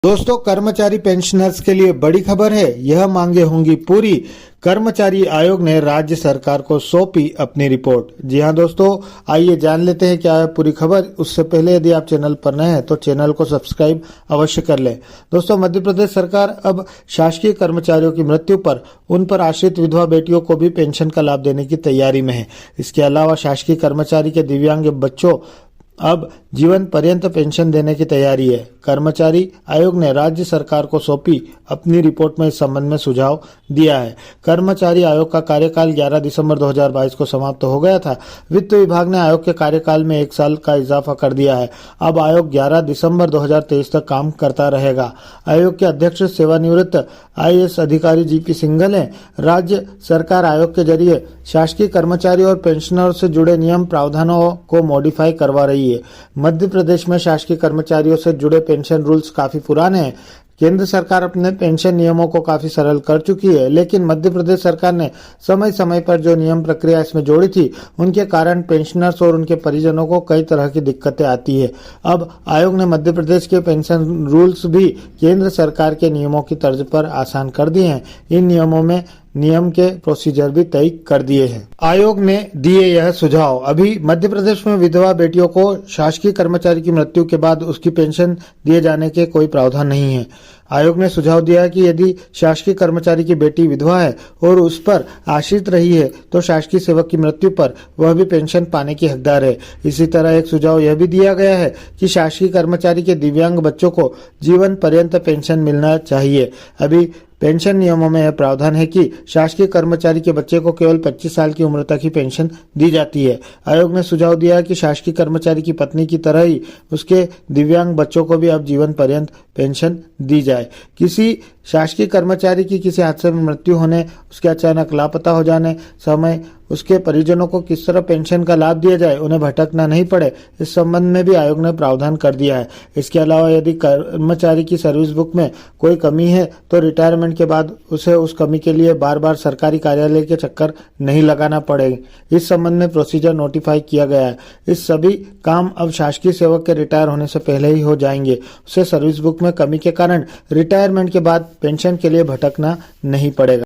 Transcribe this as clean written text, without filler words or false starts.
दोस्तों, कर्मचारी पेंशनर्स के लिए बड़ी खबर है। यह मांगे होंगी पूरी। कर्मचारी आयोग ने राज्य सरकार को सौंपी अपनी रिपोर्ट। जी हां दोस्तों, आइए जान लेते हैं क्या है पूरी खबर। उससे पहले यदि आप चैनल पर नए हैं तो चैनल को सब्सक्राइब अवश्य कर लें। दोस्तों, मध्य प्रदेश सरकार अब शासकीय कर्मचारियों की मृत्यु पर उन पर आश्रित विधवा बेटियों को भी पेंशन का लाभ देने की तैयारी में है। इसके अलावा शासकीय कर्मचारी के दिव्यांग बच्चों अब जीवन पर्यंत पेंशन देने की तैयारी है। कर्मचारी आयोग ने राज्य सरकार को सौंपी अपनी रिपोर्ट में इस संबंध में सुझाव दिया है। कर्मचारी आयोग का कार्यकाल 11 दिसंबर 2022 को समाप्त हो गया था। वित्त विभाग ने आयोग के कार्यकाल में 1 साल का इजाफा कर दिया है। अब आयोग 11 दिसंबर 2023 तक काम करता रहेगा। आयोग के अध्यक्ष सेवानिवृत्त IAS अधिकारी GP सिंघल ने राज्य सरकार आयोग के जरिए शासकीय कर्मचारी और पेंशनरों से जुड़े नियम प्रावधानों को मॉडिफाई करवा रही है। मध्य प्रदेश में शासकीय कर्मचारियों से जुड़े पेंशन रूल्स काफी पुराने हैं। केंद्र सरकार अपने पेंशन नियमों को काफी सरल कर चुकी है, लेकिन मध्य प्रदेश सरकार ने समय समय पर जो नियम प्रक्रिया इसमें जोड़ी थी, उनके कारण पेंशनर्स और उनके परिजनों को कई तरह की दिक्कतें आती है। अब आयोग ने मध्य प्रदेश के पेंशन रूल्स भी केंद्र सरकार के नियमों की तर्ज पर आसान कर दिए हैं। इन नियमों में नियम के प्रोसीजर भी तय कर दिए हैं। आयोग ने दिए यह सुझाव। अभी मध्य प्रदेश में विधवा बेटियों को शासकीय कर्मचारी की मृत्यु के बाद उसकी पेंशन दिए जाने के कोई प्रावधान नहीं है। आयोग ने सुझाव दिया कि यदि शासकीय कर्मचारी की बेटी विधवा है और उस पर आश्रित रही है तो शासकीय सेवक की मृत्यु पर वह भी पेंशन पाने की हकदार है। इसी तरह एक सुझाव यह भी दिया गया है कि शासकीय कर्मचारी के दिव्यांग बच्चों को जीवन पर्यंत पेंशन मिलना चाहिए। अभी पेंशन नियमों में यह प्रावधान है कि शासकीय कर्मचारी के बच्चे को केवल 25 साल की उम्र तक ही पेंशन दी जाती है। आयोग ने सुझाव दिया कि शासकीय कर्मचारी की पत्नी की तरह ही उसके दिव्यांग बच्चों को भी अब जीवन पर्यंत पेंशन दी जाए। किसी शासकीय कर्मचारी की किसी हादसे में मृत्यु होने, उसके अचानक लापता हो जाने समय उसके परिजनों को किस तरह पेंशन का लाभ दिया जाए, उन्हें भटकना नहीं पड़े, इस संबंध में भी आयोग ने प्रावधान कर दिया है। इसके अलावा यदि कर्मचारी की सर्विस बुक में कोई कमी है तो रिटायरमेंट के बाद उसे उस कमी के लिए बार बार सरकारी कार्यालय के चक्कर नहीं लगाना पड़ेगा। इस संबंध में प्रोसीजर नोटिफाई किया गया है। इस सभी काम अब शासकीय सेवक के रिटायर होने से पहले ही हो जाएंगे। उसे सर्विस बुक में कमी के कारण रिटायरमेंट के बाद पेंशन के लिए भटकना नहीं पड़ेगा।